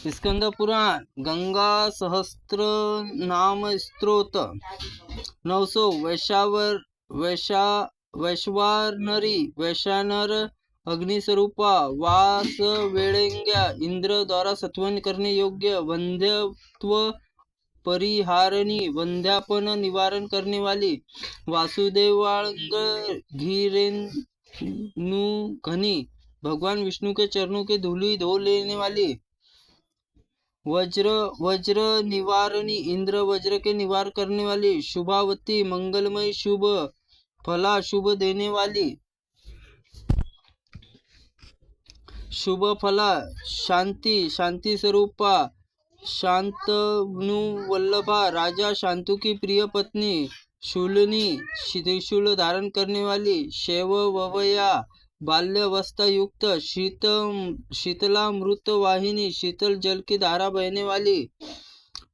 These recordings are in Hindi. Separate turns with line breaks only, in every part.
स्कंद पुराण गंगा सहस्त्र नाम स्तोत्र 900 वैश्वानरी वैश्वानर अग्नि स्वरूपा वास वेळेंग्या इंद्र द्वारा सत्वन करने योग्य वंध्यत्व परिहारणी वंध्यापन निवारण करने वाली वासुदेवांग घनी भगवान विष्णु के चरणों के धूलि धो लेने वाली वज्र निवारणी इंद्र वज्र के निवार करने वाली शुभावती मंगलमय शुभ फला शुभ देने वाली शुभ फला शांति स्वरूपा शांतनु वल्लभा राजा शांतु की प्रिय पत्नी शूलनी त्रिशूल धारण करने वाली शैव ववया बाल्यावस्था युक्त शीतला मृत वाहिनी शीतल जल की धारा बहने वाली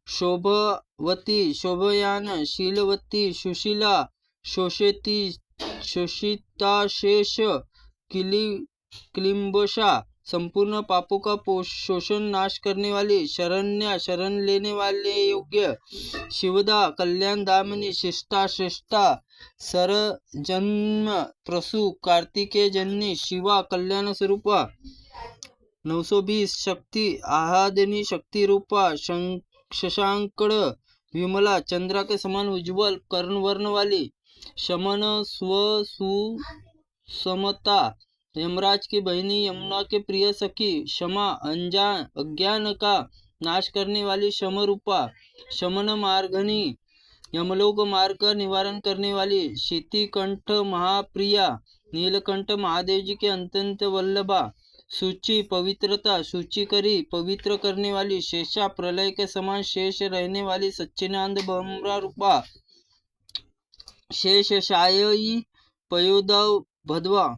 शोभवती शोभयान शीलवती सुशीला शोषिता शेष क्लिम्बशा संपूर्ण पापों का शोषण नाश करने वाली शरण्या शरण लेने वाले योग्य शिवदा कल्याण दामिनी शिष्टा श्रेष्ठा सर जन्म प्रसु कार्तिकेय जननी शिवा कल्याण स्वरूपा 920 शक्ति आहादिनी शक्ति रूपा शशांकड़ विमला चंद्रा के समान उज्जवल कर्णवर्ण वाली शमन समता यमराज की बहनी यमुना के प्रिय सखी क्षमा अज्ञान का नाश करने वाली शम रूपा शमन मार्गनी यमलोक मार्ग का निवारण करने वाली शीतिकंठ महाप्रिया नीलकंठ महादेव जी के अत्यंत वल्लभा सूची पवित्रता सूची करी पवित्र करने वाली शेषा प्रलय के समान शेष रहने वाली सच्चिदानंद ब्रह्म रूपा शेष शायी पयोदव भद्वा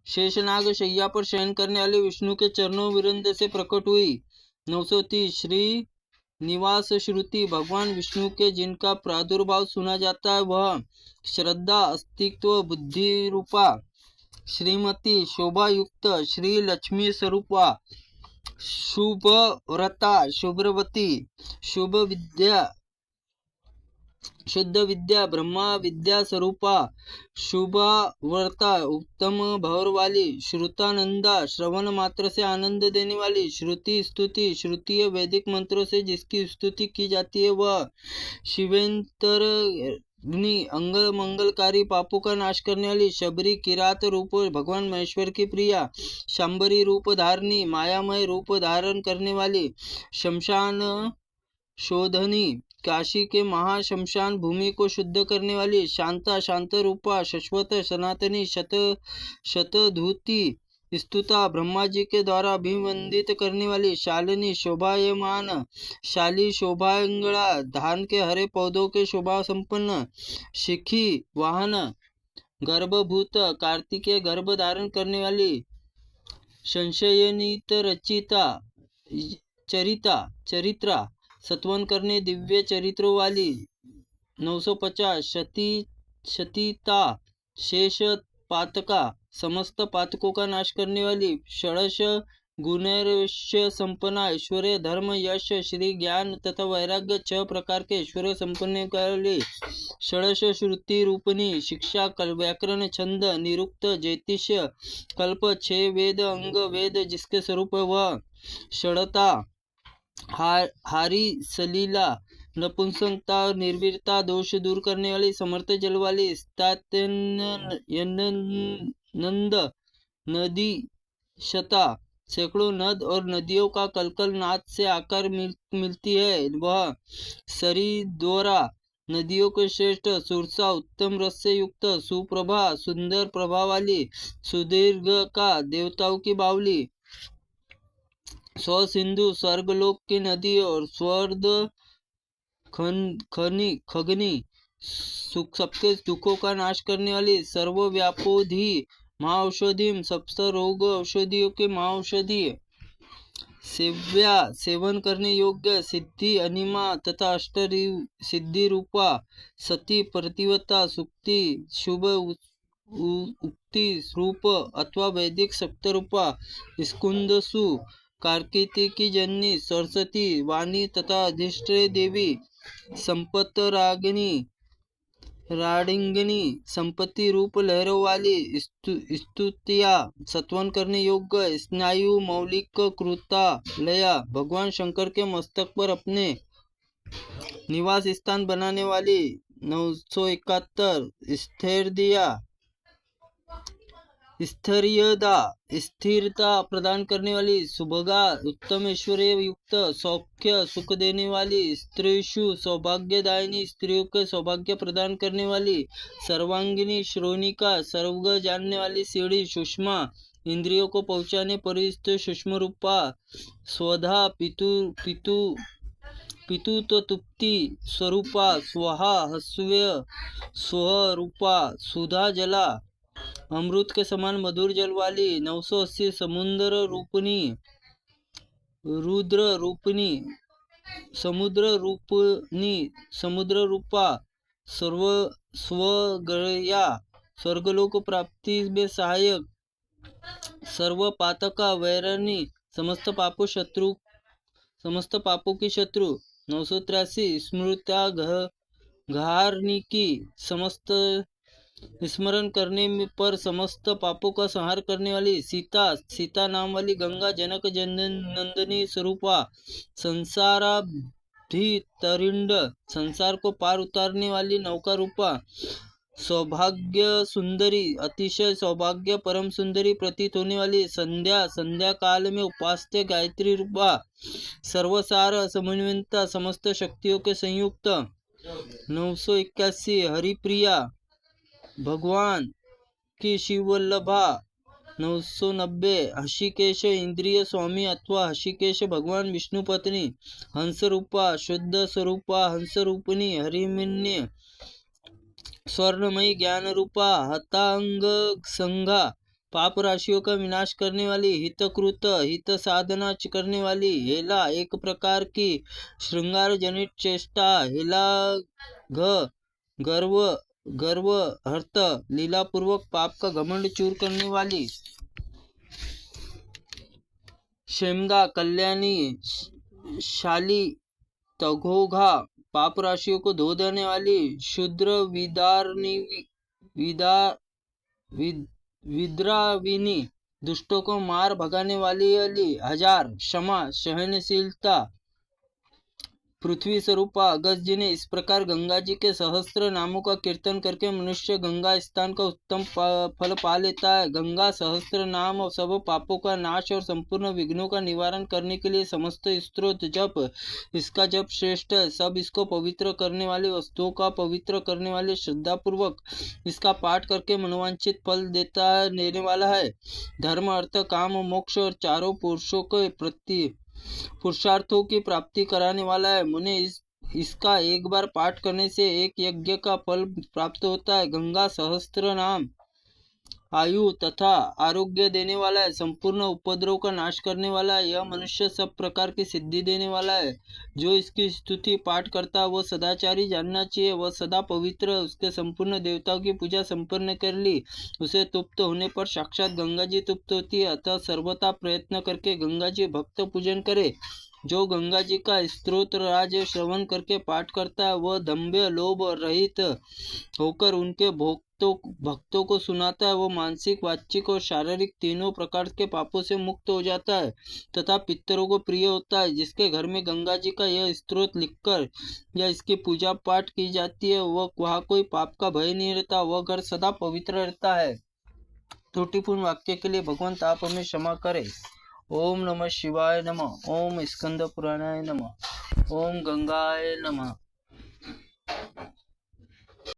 शेषनाग शैया पर शयन करने वाले विष्णु के चरणों विरंद से प्रकट हुई 930 श्री निवास श्रुति भगवान विष्णु के जिनका प्रादुर्भाव सुना जाता है वह श्रद्धा अस्तित्व बुद्धि रूपा श्रीमती शोभा युक्त श्री लक्ष्मी स्वरूपा शुभ व्रता शुभ्रवती शुभ विद्या शुद्ध विद्या ब्रह्मा विद्या स्वरूपा शुभा व्रता उत्तम भवर वाली श्रुतानंदा श्रवण मात्र से आनंद देने वाली श्रुति स्तुति श्रुतीय वैदिक मंत्रों से जिसकी स्तुति की जाती है वह शिवेंतर अंग मंगलकारी पापों का नाश करने वाली शबरी किरात रूप भगवान महेश्वर की प्रिया शंबरी रूप धारणी मायामय रूप धारण करने वाली शमशान शोधनी काशी के महाशमशान भूमि को शुद्ध करने वाली शांता शांत रूपा शाश्वत सनातनी शतधूति स्तुता ब्रह्मा जी के द्वारा अभिवंदित करने वाली शालिनी शोभायमान शाली शोभांगड़ा धान के हरे पौधों के शोभा संपन्न शिखी वाहन गर्भभूत कार्तिकेय गर्भ धारण करने वाली संशयनित रचिता चरित्रा सत्वन करने दिव्य चरित्रों वाली 950 शतीता शेष पातका समस्त पातकों का नाश करने वाली षडश गुणैश्वर्य संपन्ना ऐश्वर्य धर्म यश श्री ज्ञान तथा वैराग्य 6 प्रकार के ऐश्वर्य संपन्न वाली षडश श्रुति रूपनी शिक्षा व्याकरण छंद निरुक्त ज्योतिष्य कल्प 6 वेद अंग वेद जिसके स्वरूप है वह षडता हारी सलीला नपुंसकता निर्वीरता दोष दूर करने वाली समर्थ जल वाली नंद नदी शता सैकड़ों नद और नदियों का कलकल नाद से आकार मिलती है वह सरिद्वारा नदियों के श्रेष्ठ सुरसा उत्तम रस से युक्त सुप्रभा सुंदर प्रभा वाली सुदीर्घ का देवताओं की बावली स्व सिंधु स्वर्गलोक की नदी और स्वर्ग खगनी सबके दुखों का नाश करने वाली सर्वव्यापोधि महाऔषधि सप्त रोग औषधियों के महाऔषधि सेवन करने योग्य सिद्धि अनिमा तथा अष्ट सिद्धि रूपा सती प्रतिवता सुक्ति शुभ उक्ति रूप अथवा वैदिक सप्तरूपा स्कुंदसु कार्तिकी जननी सरस्वती वाणी तथा अधिष्ठे देवी संपतरागिनी राडिंगनी संपत्ति रूप लहरों वाली स्तुतिया सत्वन करने योग्य स्नायु मौलिक कृता लया भगवान शंकर के मस्तक पर अपने निवास स्थान बनाने वाली 971 स्थिरता प्रदान करने वाली सुभगा उत्तम ऐश्वर्य युक्त सौख्य सुख देने वाली स्त्रीषु सौभाग्यदायिनी स्त्रियों के सौभाग्य प्रदान करने वाली सर्वांगिनी श्रोणिका सर्वग जानने वाली सीढ़ी सुषमा इंद्रियों को पहुंचाने परिस्थ सूक्ष्म रूपा स्वधा पितु तो तुप्ति स्वरूपा स्वाहा हस्व्य स्वरूपा सुधा जला अमृत के समान मधुर जल वाली 980 समुद्र रूपनी समुद्र रूपा स्वगया स्वर्गलोक प्राप्ति में सहायक सर्व पातका वैरणी समस्त पापों की शत्रु 983 स्मृता घारनिकी समस्त स्मरण करने पर समस्त पापों का संहार करने वाली सीता नाम वाली गंगा जनक नंदनी स्वरूपा संसाराभितरिंड संसार को पार उतारने वाली नौका रूपा सौभाग्य सुंदरी अतिशय सौभाग्य परम सुंदरी प्रतीत होने वाली संध्या काल में उपास्य गायत्री रूपा सर्वसार समन्विता समस्त शक्तियों के संयुक्त 981 हरिप्रिया भगवान की शिववल्लभा 990 हषिकेश इंद्रिय स्वामी अथवा हषिकेश भगवान विष्णु पत्नी हंस रूपा शुद्ध स्वरूपा हंस रूपिणी हरिमिन्य स्वर्णमयी ज्ञान रूपा हतांग संघा पाप राशियों का विनाश करने वाली हितकृत हित साधना करने वाली हेला एक प्रकार की श्रृंगार जनित चेष्टा हेला गर्व हर्त लीला पूर्वक पाप का घमंड चूर करने वाली शेमदा कल्याणी शाली तघोघा पाप राशियों को धो देने वाली शूद्र विद्राविनी दुष्टों को मार भगाने वाली हजार क्षमा सहनशीलता पृथ्वी स्वरूपा अगस्त जी ने इस प्रकार गंगा जी के सहस्त्र नामों का कीर्तन करके मनुष्य गंगा स्थान का उत्तम फल पा लेता है। गंगा सहस्त्र नाम और सब पापों का नाश और संपूर्ण विघ्नों का निवारण करने के लिए समस्त स्त्रोत जप इसका जप श्रेष्ठ है। सब इसको पवित्र करने वाली वस्तुओं का पवित्र करने वाले श्रद्धा पूर्वक इसका पाठ करके मनोवांछित फल देने वाला है। धर्म अर्थ काम मोक्ष और चारों पुरुषों के प्रति पुरुषार्थों की प्राप्ति कराने वाला है। मुने इसका एक बार पाठ करने से एक यज्ञ का फल प्राप्त होता है। गंगा सहस्त्र नाम आयु तथा आरोग्य देने वाला है, संपूर्ण उपद्रव का नाश करने वाला है। यह मनुष्य सब प्रकार की सिद्धि देने वाला है। जो इसकी स्तुति पाठ करता है वह सदाचारी जानना चाहिए, वह सदा पवित्र है। उसके संपूर्ण देवताओं की पूजा संपन्न कर ली, उसे तृप्त होने पर साक्षात गंगा जी तृप्त होती है। अतः सर्वथा प्रयत्न करके गंगा जी भक्त पूजन करे। जो गंगा जी का स्तोत्र राज श्रवण करके पाठ करता है वह दंभ लोभ रहित होकर उनके भक्तों को सुनाता है। वो मानसिक वाचिक और शारीरिक तीनों प्रकार के पापों से मुक्त हो जाता है तथा पितरों को प्रिय होता है। जिसके घर में गंगा जी का यह स्तोत्र लिखकर या इसकी पूजा पाठ की जाती है वहाँ कोई पाप का भय नहीं रहता, वह घर सदा पवित्र रहता है। त्रुटिपूर्ण वाक्य के लिए भगवंत आप हमें क्षमा करे। ओम नमः शिवाय नमः। ओम स्कंद पुराणाय नमः। ओम गंगाय नमः।